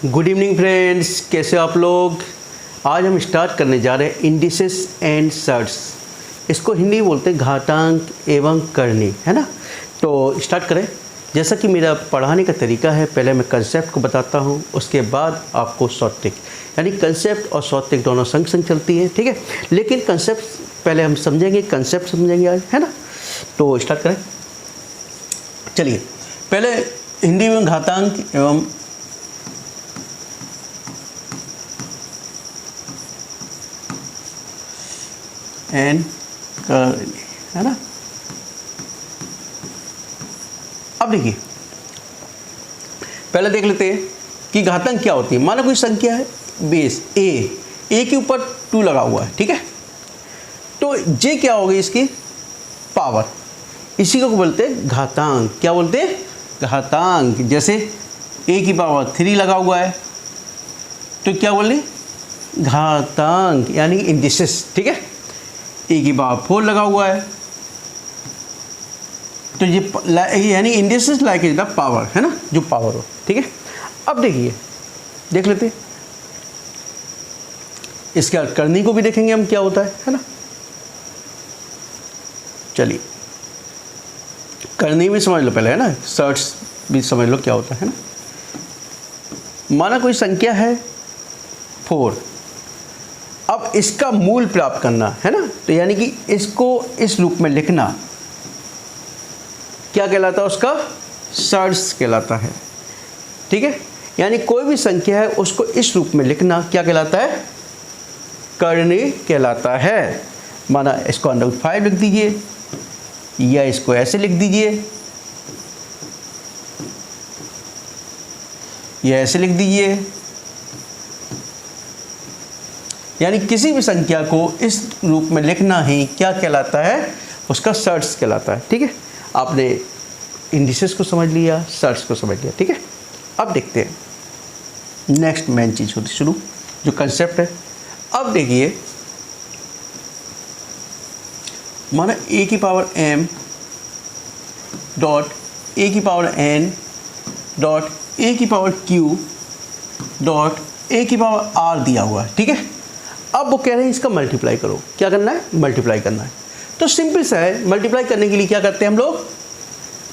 Good evening friends, कैसे हो आप लोग। आज हम स्टार्ट करने जा रहे हैं इंडिसेस एंड सर्ट्स। इसको हिंदी बोलते हैं घातांक एवं करनी, है ना। तो स्टार्ट करें। जैसा कि मेरा पढ़ाने का तरीका है, पहले मैं कंसेप्ट को बताता हूँ, उसके बाद आपको शॉर्ट ट्रिक, यानी कंसेप्ट और शॉर्ट ट्रिक दोनों संग संग चलती है, ठीक है। लेकिन कंसेप्ट पहले हम समझेंगे, कंसेप्ट समझेंगे आज, है ना। तो स्टार्ट करें। चलिए, पहले हिंदी में घातांक एवं एंड करनी, है ना। अब देखिए, पहले देख लेते हैं कि घातांक क्या होती है। माना कोई संख्या है, बेस ए के ऊपर 2 लगा हुआ है, ठीक है। तो जे क्या होगी, इसकी पावर, इसी को बोलते हैं घातांक। क्या बोलते हैं? घातांक। जैसे ए की पावर 3 लगा हुआ है, तो क्या बोले? घातांक, यानी इंडिसेस, ठीक है। ए की पावर 4 लगा हुआ है, तो ये यानी indices like is the power, है ना, जो पावर हो, ठीक है। अब देखिए, देख लेते हैं इसके बाद करनी को भी देखेंगे हम क्या होता है ना। चलिए, करनी भी समझ लो पहले, है ना। सर्ट्स भी समझ लो क्या होता है ना। माना कोई संख्या है 4, अब इसका मूल प्राप्त करना, है ना। तो यानी कि इसको इस रूप में लिखना क्या कहलाता है? उसका सर्ट्स कहलाता है, ठीक है। यानी कोई भी संख्या है उसको इस रूप में लिखना क्या कहलाता है? करनी कहलाता है। माना इसको √5 लिख दीजिए, या इसको ऐसे लिख दीजिए, या ऐसे लिख दीजिए। यानी किसी भी संख्या को इस रूप में लिखना ही क्या कहलाता है? उसका सर्ट्स कहलाता है, ठीक है। आपने इंडिसेस को समझ लिया, सर्ट्स को समझ लिया, ठीक है। अब देखते हैं नेक्स्ट मेन चीज़ होती शुरू, जो कंसेप्ट है। अब देखिए, माना ए की पावर m डॉट ए की पावर n डॉट ए की पावर q डॉट ए की पावर r दिया हुआ है, ठीक है। अब वो कह रहे हैं इसका मल्टीप्लाई करो। क्या करना है? मल्टीप्लाई करना है। तो सिंपल सा है, मल्टीप्लाई करने के लिए क्या करते हैं हम लोग?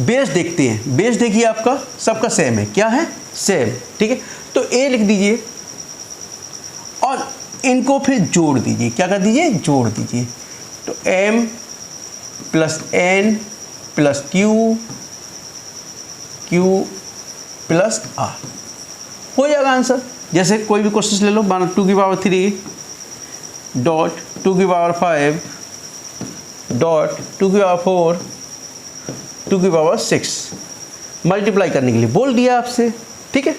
बेस देखते हैं। बेस देखिए, आपका सबका सेम है। क्या है? सेम, ठीक है। तो a लिख दीजिए और इनको फिर जोड़ दीजिए। क्या कर दीजिए? जोड़ दीजिए। तो m plus n plus q plus r हो जाएगा आंसर। जैसे कोई भी क्वेश्चन ले लो, माना 2 की पावर 3 डॉट 2 की पावर 5 डॉट 2 की पावर 4 2 की पावर 6 मल्टीप्लाई करने के लिए बोल दिया आपसे, ठीक है।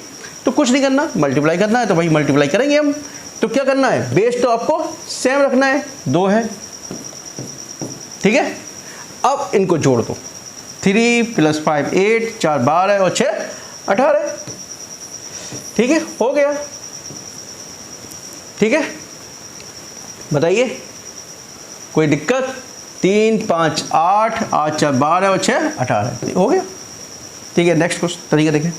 तो कुछ नहीं करना, मल्टीप्लाई करना है तो भाई मल्टीप्लाई करेंगे हम। तो क्या करना है? बेस तो आपको सेम रखना है, 2 है, ठीक है। अब इनको जोड़ दो। 3 प्लस 5 8, 4 12 और 6 18, ठीक है। हो गया, ठीक है। बताइए, कोई दिक्कत? 3 5 8, 8 4 12 और 6 18, हो गया, ठीक है। नेक्स्ट क्वेश्चन तरीका देखें।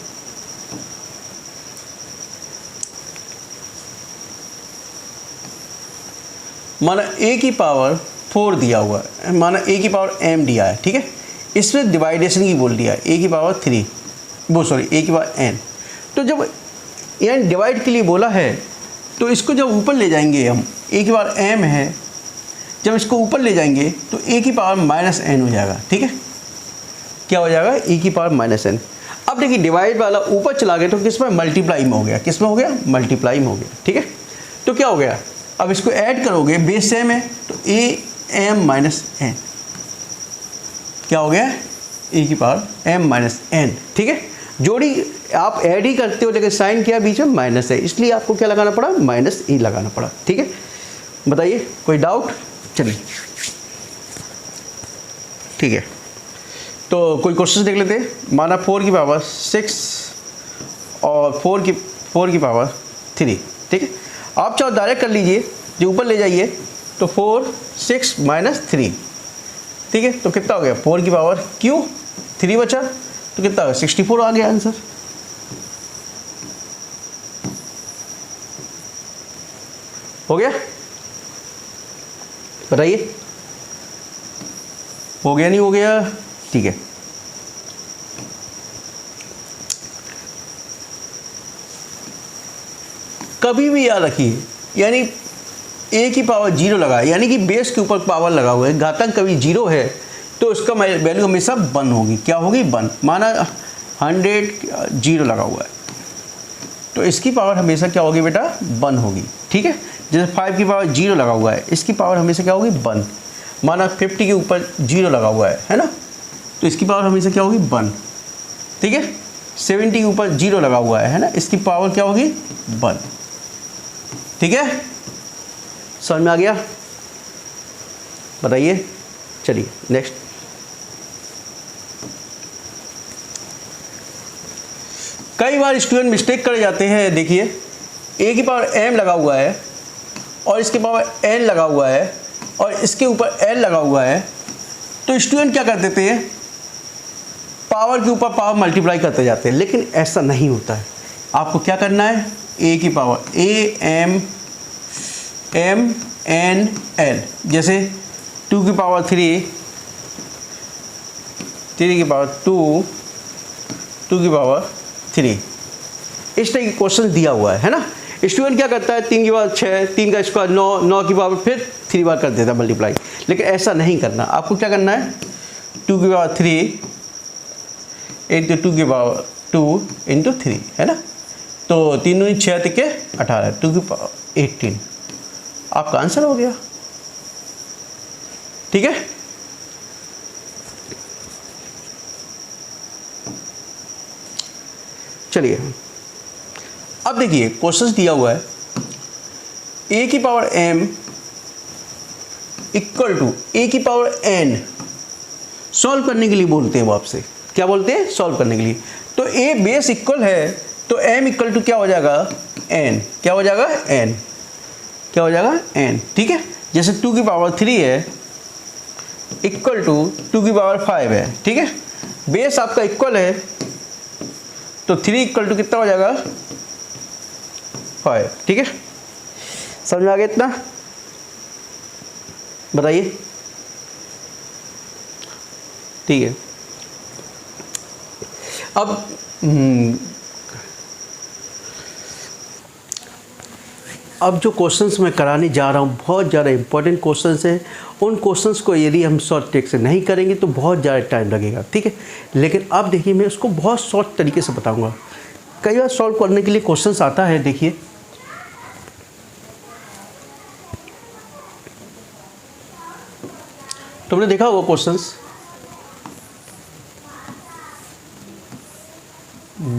माना a की पावर 4 दिया हुआ है, माना a की पावर m दिया है, ठीक है। इसमें डिवाइडेशन की बोल दिया है, a की पावर 3 a की पावर n। तो जब यानी डिवाइड के लिए बोला है, तो इसको जब ऊपर ले जाएंगे हम, a की पावर m है, जब इसको ऊपर ले जाएंगे तो a की पावर -n हो जाएगा, ठीक है। क्या हो जाएगा? a की पावर -n। अब देखिए, डिवाइड वाला ऊपर चला गया तो किस में? मल्टीप्लाई में हो गया। किस में हो गया? मल्टीप्लाई में हो गया, ठीक है। तो क्या हो गया? अब इसको ऐड करोगे, बेस सेम है, तो am -n क्या हो गया? a की पावर m-n, ठीक है। जोड़ी आप ऐड ही करते हो, लेकिन साइन क्या बीच में? माइनस है, इसलिए आपको क्या लगाना पड़ा? -e लगाना पड़ा, ठीक है। बताइए, कोई डाउट? चलिए, ठीक है। तो कोई क्वेश्चन देख लेते हैं। माना 4 की पावर 6 और 4 की पावर 3, ठीक है। आप चाहो डायरेक्ट कर लीजिए, जो ऊपर ले जाइए, तो 4 6 -3, ठीक है। तो कितना हो गया? 4 की पावर q, 3 बचा, तो कितना हो गया? 64 आ गया आंसर। हो गया, बताइए हो गया नहीं हो गया? ठीक है, कभी भी याद रखिए, यानी ए की पावर 0 लगा है, यानी कि बेस के ऊपर पावर लगा हुआ है, घातांक कभी 0 है तो उसका वैल्यू हमेशा 1 होगी। क्या होगी? 1। माना 100 0 लगा हुआ है तो इसकी पावर हमेशा क्या होगी बेटा? 1 होगी। ठीक है, जैसे 5 की पावर 0 लगा हुआ है, इसकी पावर हमेशा क्या होगी? 1। माना 50 के ऊपर 0 लगा हुआ है ना, तो इसकी पावर हमेशा क्या होगी? 1। ठीक है, 70 के ऊपर 0 लगा हुआ है ना, इसकी पावर क्या होगी? 1। ठीक है, समझ में आ गया? बताइए, चलिए नेक्स्ट। कई बार स्टूडेंट मिस्टेक कर जाते हैं। देखिए, ए की पावर m लगा हुआ है और इसके पावर n लगा हुआ है और इसके ऊपर l लगा हुआ है, तो स्टूडेंट क्या कर देते हैं? पावर के ऊपर पावर मल्टीप्लाई करते जाते हैं, लेकिन ऐसा नहीं होता है। आपको क्या करना है? ए की power a m n l, जैसे 2 की पावर 3, 3 की पावर 2, 2 की पावर 3, इस तरह के क्वेश्चन दिया हुआ है ना। स्टूडेंट क्या करता है? 3 की पावर 6, 3 का स्क्वायर 9, 9 की पावर फिर 3 बार कर देता है मल्टीप्लाई, लेकिन ऐसा नहीं करना। आपको क्या करना है? 2 की पावर 3 इंटू 2 की पावर 2 इंटू 3, है ना, तो 3 दूनी 6 तिके 18, 2 की पावर 18, आपका आंसर हो गया। ठीक है, चलिए अब देखिए क्वेश्चन दिया हुआ है, ए की पावर m इक्वल टू ए की पावर n। सॉल्व करने के लिए बोलते हैं वो आपसे, क्या बोलते हैं? सॉल्व करने के लिए। तो a बेस इक्वल है तो m इक्वल टू क्या हो जाएगा? n। क्या हो जाएगा? n। क्या हो जाएगा? n। ठीक है, जैसे 2 की पावर 3 है इक्वल टू 2 की पावर 5 है। ठीक है, बेस आपका इक्वल है तो 3 इक्वल टू कितना हो जाएगा? 5। ठीक है, समझ में आ गया इतना? बताइए। ठीक है, अब जो क्वेश्चंस मैं कराने जा रहा हूँ बहुत ज़्यादा इंपॉर्टेंट क्वेश्चंस हैं। उन क्वेश्चंस को यदि हम शॉर्ट ट्रिक से नहीं करेंगे तो बहुत ज़्यादा टाइम लगेगा। ठीक है, लेकिन अब देखिए मैं उसको बहुत शॉर्ट तरीके से बताऊंगा। कई बार सॉल्व करने के लिए क्वेश्चंस आता है, देखिए तुमने देखा होगा questions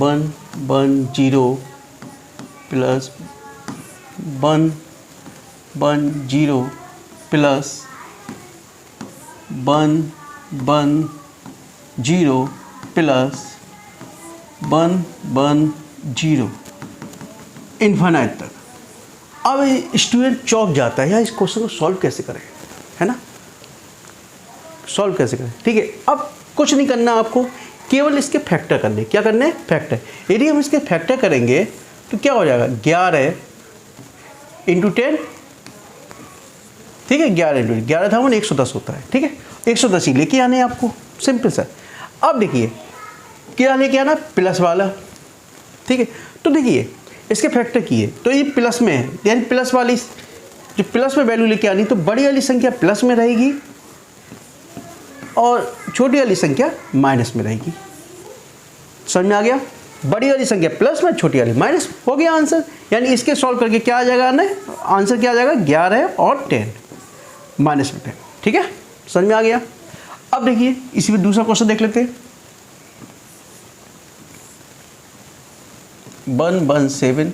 1 1 0 plus 1 1 0 plus 1 1 0 plus 1 1 0 infinite तक। अब स्टूडेंट चौंक जाता है, यार इस क्वेश्चन को सॉल्व कैसे करें, है ना, सॉल्व कैसे करें। ठीक है, अब कुछ नहीं करना आपको, केवल इसके फैक्टर करने। क्या करने? फैक्टर। यदि हम इसके फैक्टर करेंगे तो क्या हो जाएगा? 11 इंटू 10। ठीक है, 11 इंटू 11 था 110 होता है। ठीक है, 110 ही लेके आने आपको, सिंपल सा। अब देखिए क्या लेके आना? प्लस वाला। ठीक है, तो देखिए इसके फैक्टर किए तो ये प्लस में है, यानी प्लस वाली जो प्लस में वैल्यू लेके आनी, तो बड़ी वाली संख्या प्लस में रहेगी और छोटी वाली संख्या माइनस में रहेगी। समझ में आ गया? बड़ी वाली संख्या प्लस में, छोटी वाली माइनस। हो गया आंसर। यानी इसके सॉल्व करके क्या आ जाएगा ना, आंसर क्या आ जाएगा? 11 और 10 माइनस में 10। ठीक है, समझ में आ गया? अब देखिए इसी में दूसरा क्वेश्चन देख लेते हैं। 1 1 7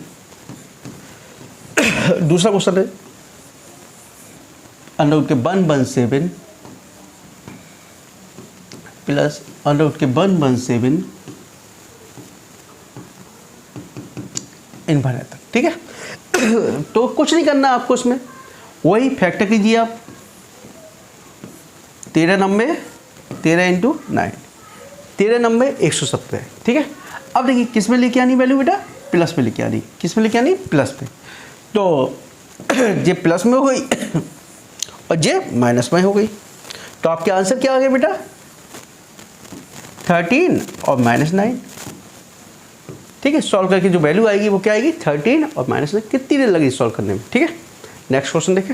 दूसरा क्वेश्चन है अंडर के 1 1 7 प्लस अंडर के 1 1 7 इन्फिनिट तक। ठीक है, तो कुछ नहीं करना आपको, इसमें वही फैक्टर कीजिए आप। 13 90 13 इंटू 9, 13 90 170। ठीक है, अब देखिए किस में लेके आनी वैल्यू बेटा? प्लस में लेके आनी। किस में लेके आनी? प्लस में। तो ये प्लस में हो गई और ये माइनस में हो गई। तो आपके आंसर क्या आ गया बेटा? 13 और -9। ठीक है, सॉल्व करके जो वैल्यू आएगी वो क्या आएगी? 13 और -9। कितनी देर लगी सॉल्व करने में? ठीक है, नेक्स्ट क्वेश्चन देखें।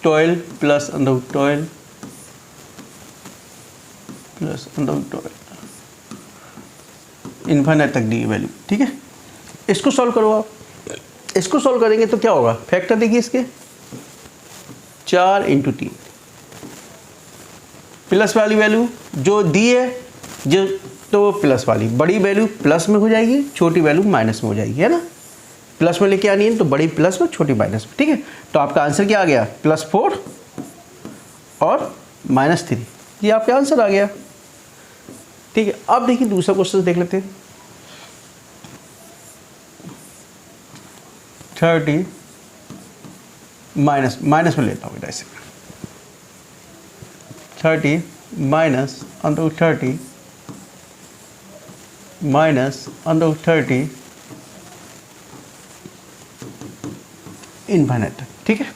ट्वेल्व प्लस √12 प्लस √12 इन्फिनिट तक दी वैल्यू। ठीक है, इसको सॉल्व करो आप। इसको सॉल्व करेंगे तो क्या होगा? फैक्टर देखिए इसके 4 × 3 प्लस वाली वैल्यू जो दी है जो, तो प्लस वाली बड़ी वैल्यू प्लस में हो जाएगी, छोटी वैल्यू माइनस में हो जाएगी, है ना। प्लस में लेके आनी है तो बड़ी प्लस में, छोटी माइनस में। ठीक है, तो आपका आंसर क्या आ गया? +4 और -3। ये आपका आंसर आ गया। ठीक है, अब देखिए दूसरा क्वेश्चन देख लेते हैं। 30 माइनस में लेता हूँ बेटा इसे। 30 माइनस √30 माइनस √30 इन्फिनिट तक। ठीक है,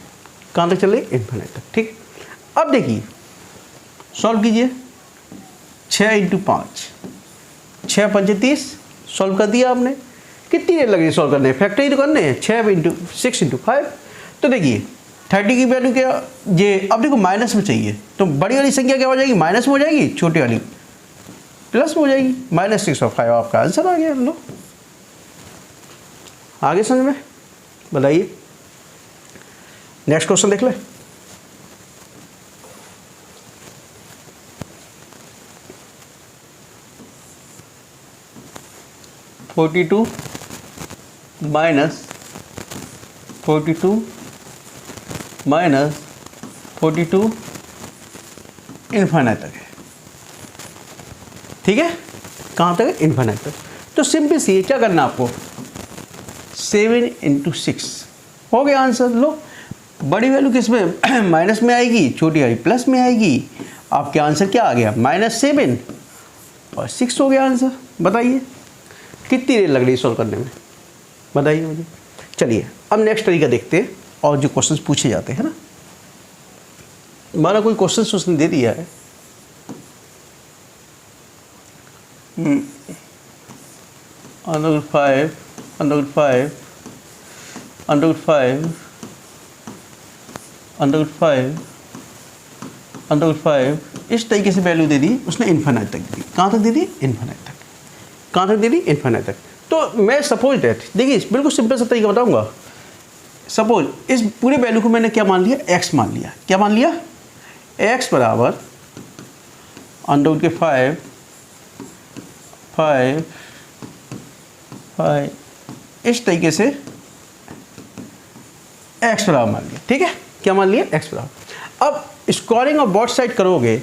कहाँ तक चले? इन्फिनिट तक। ठीक है, अब देखिए सॉल्व कीजिए। 6 × 5 6 × 5 = 30। सॉल्व कर दिया आपने। कितनी देर लग रही सॉल्व करने? फैक्टर ही तो करने हैं। 6 × 5। तो देखिए 30 की वैल्यू क्या ये, अब देखो माइनस में चाहिए तो बड़ी वाली संख्या क्या हो जाएगी? माइनस में हो जाएगी, छोटी वाली प्लस में हो जाएगी। -6/5 आपका आंसर आ गया। लो, आगे समझ में? बताइए, नेक्स्ट क्वेश्चन देख ले। -42 -42 इन्फिनिट तक है। ठीक है, कहाँ तक है? इन्फिनिट तक। तो सिंपल सी क्या करना आपको? 7 × 6 हो गया आंसर। लो, बड़ी वैल्यू किस में? माइनस में आएगी, छोटी वाली प्लस में आएगी। आपके आंसर क्या आ गया? -7 और 6 हो गया आंसर। बताइए कितनी देर लग रही है सॉल्व करने में? बताइए मुझे। चलिए अब नेक्स्ट तरीका देखते हैं और जो क्वेश्चंस पूछे जाते हैं ना। हमारा कोई क्वेश्चन उसने दे दिया है, √5 इस तरीके से वैल्यू दे दी उसने, इन्फिनिट तक दी। कहाँ तक दे दी? इन्फिनिट तक। कहाँ तक दे दी? इन्फिनिट तक। तो मैं सपोज दैट, देखिए बिल्कुल सिंपल सा तरीका बताऊंगा। सपोज इस पूरे वैल्यू को मैंने क्या मान लिया? x मान लिया। क्या मान लिया? x बराबर √5 इस तरीके से x बराबर मान लिया। ठीक है, क्या मान लिया? x बराबर। अब स्क्वायरिंग ऑफ बोथ साइड करोगे,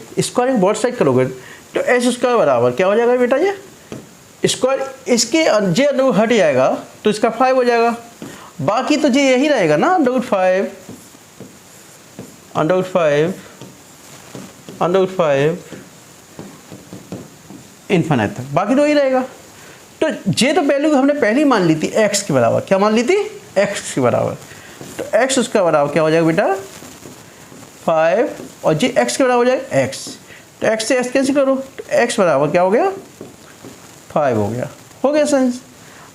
तो s² बराबर क्या हो जाएगा बेटा? ये स्क्वायर इसके जे हट जाएगा तो इसका 5 हो जाएगा। बाकी तो जे यही रहेगा ना, √5 इन्फिनिट तक, बाकी तो यही रहेगा। तो जे तो वैल्यू हमने पहले ही मान ली थी x के बराबर। क्या मान ली थी? x के बराबर। तो x उसका बराबर क्या हो जाएगा बेटा? 5 और जे x के बराबर हो जाएगा x। तो x से x कैंसिल करो तो x बराबर क्या हो गया? 5 हो गया। हो गया सर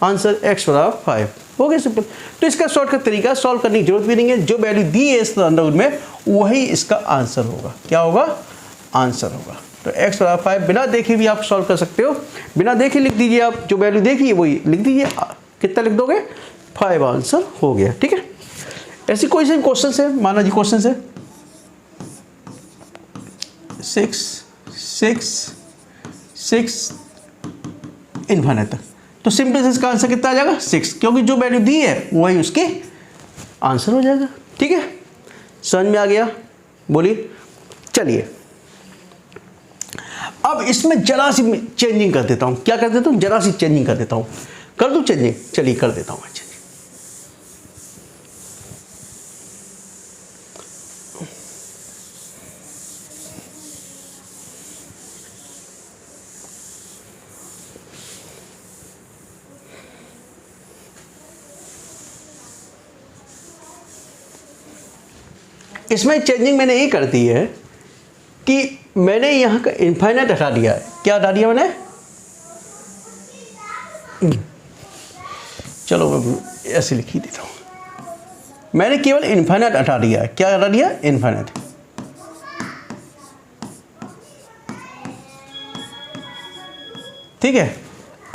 आंसर, x बराबर 5 हो गया, सिंपल। तो इसका शॉर्टकट तरीका, सॉल्व करने की जरूरत भी नहीं है। जो वैल्यू दी है इस अंडरवुड में वही इसका आंसर होगा। क्या होगा? आंसर होगा। तो x बराबर 5 बिना देखे भी आप सॉल्व कर सकते हो। बिना देखे लिख दीजिए, आप जो वैल्यू देखी है वही लिख दीजिए। कितना लिख दोगे? 5 आंसर हो गया। ठीक है, ऐसी कोई से क्वेश्चन है, माना जी क्वेश्चन है 6 इन्फिनिट तक, तो सिंपल से इसका आंसर कितना आ जाएगा? 6, क्योंकि जो वैल्यू दी है वही उसके आंसर हो जाएगा। ठीक है, समझ में आ गया? बोलिए। चलिए अब इसमें जरा सी चेंजिंग कर देता हूं। क्या कर देता हूं? जरा सी चेंजिंग कर देता हूं। कर दूं चेंजिंग? चलिए कर देता हूं चेंजिंग। इसमें चेंजिंग मैंने ये कर दी है कि मैंने यहाँ का इन्फाइनाइट हटा दिया है। क्या हटा दिया मैंने? चलो मैं ऐसे लिख ही देता हूँ। मैंने केवल इन्फाइनाइट हटा दिया है। क्या हटा दिया? इन्फाइनाइट। ठीक है,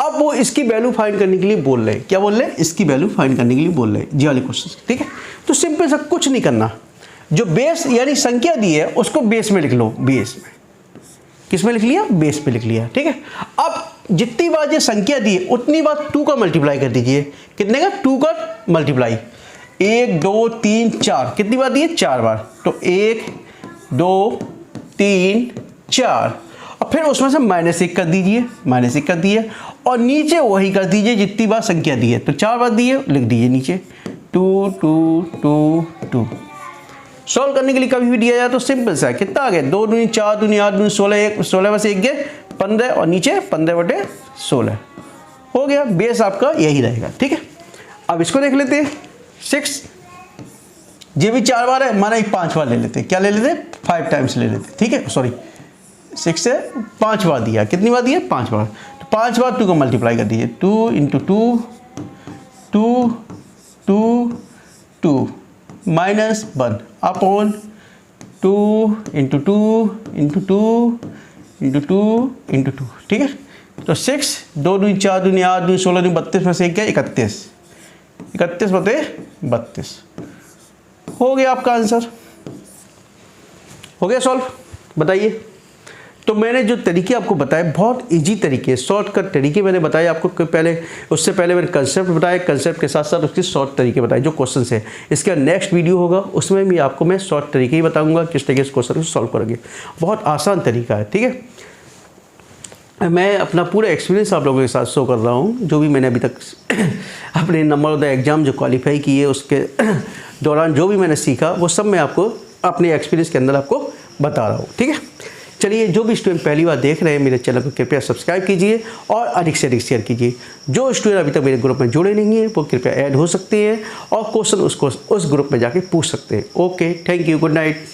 अब वो इसकी वैल्यू फाइंड करने के लिए बोल रहे हैं। क्या बोल रहे हैं? इसकी वैल्यू फाइंड करने के लिए बोल रहे हैं जी वाले क्वेश्चन। ठीक है, तो सिंपल सा कुछ नहीं करना, जो बेस यानी संख्या दी है उसको बेस में लिख लो। बेस में किस में लिख लिया? बेस पे लिख लिया। ठीक है, अब जितनी बार ये संख्या दी है उतनी बार 2 का मल्टीप्लाई कर दीजिए। कितने का? 2 का मल्टीप्लाई। 1 2 3 4 कितनी बार दी है? 4 बार। तो 1 2 3 4 और फिर उसमें से -1 कर दीजिए। -1 कर दिए और नीचे वही कर दीजिए जितनी बार संख्या दी है। तो 4 बार दी है, लिख दीजिए नीचे 2 2 2 2। सॉल्व करने के लिए कभी भी दिया जाए तो सिंपल सा है। कितना आ गया? 2 दूनी 4 दूनी 8 दूनी 16, 16 में से 1 गए 15 और नीचे 15/16 हो गया। बेस आपका यही रहेगा। ठीक है, अब इसको देख लेते हैं। 6 ये भी 4 बार है, माना 5 बार ले लेते हैं। क्या ले लेते हैं? 5 टाइम्स ले लेते हैं। ठीक है, सॉरी 6 से 5 बार दिया। कितनी बार दिया? 5 बार। तो 5 बार 2 को मल्टीप्लाई कर दीजिए। 2 × 2 2 2 2 -1 अपॉन 2 × 2 × 2 × 2 × 2। ठीक है, तो 6 2 दूनी 4 दूनी 8 दूनी 16 दूनी 32 में से 1 गया 31। 31/32 हो गया आपका आंसर। हो गया सॉल्व। बताइए। तो मैंने जो तरीके आपको बताए बहुत इजी तरीके, शॉर्टकट तरीके मैंने बताए आपको। पहले उससे पहले मैंने कंसेप्ट बताया, कंसेप्ट के साथ साथ उसके शॉर्ट तरीके बताए जो क्वेश्चन है। इसका नेक्स्ट वीडियो होगा, उसमें भी आपको मैं शॉर्ट तरीके ही बताऊंगा किस तरीके से क्वेश्चन को सॉल्व करोगे। बहुत आसान तरीका है। ठीक है, मैं अपना पूरा एक्सपीरियंस आप लोगों के साथ शो कर रहा हूँ। जो भी मैंने अभी तक अपने नंबर ऑफ द एग्ज़ाम जो क्वालिफाई किए उसके दौरान जो भी मैंने सीखा वो सब मैं आपको अपने एक्सपीरियंस के अंदर आपको बता रहा हूँ। ठीक है, चलिए, जो भी स्टूडेंट पहली बार देख रहे हैं मेरे चैनल को कृपया सब्सक्राइब कीजिए और अधिक से अधिक शेयर कीजिए। जो स्टूडेंट अभी तक मेरे ग्रुप में जुड़े नहीं हैं वो कृपया ऐड हो सकते हैं और क्वेश्चन उस ग्रुप में जाके पूछ सकते हैं। Okay, thank you, good night.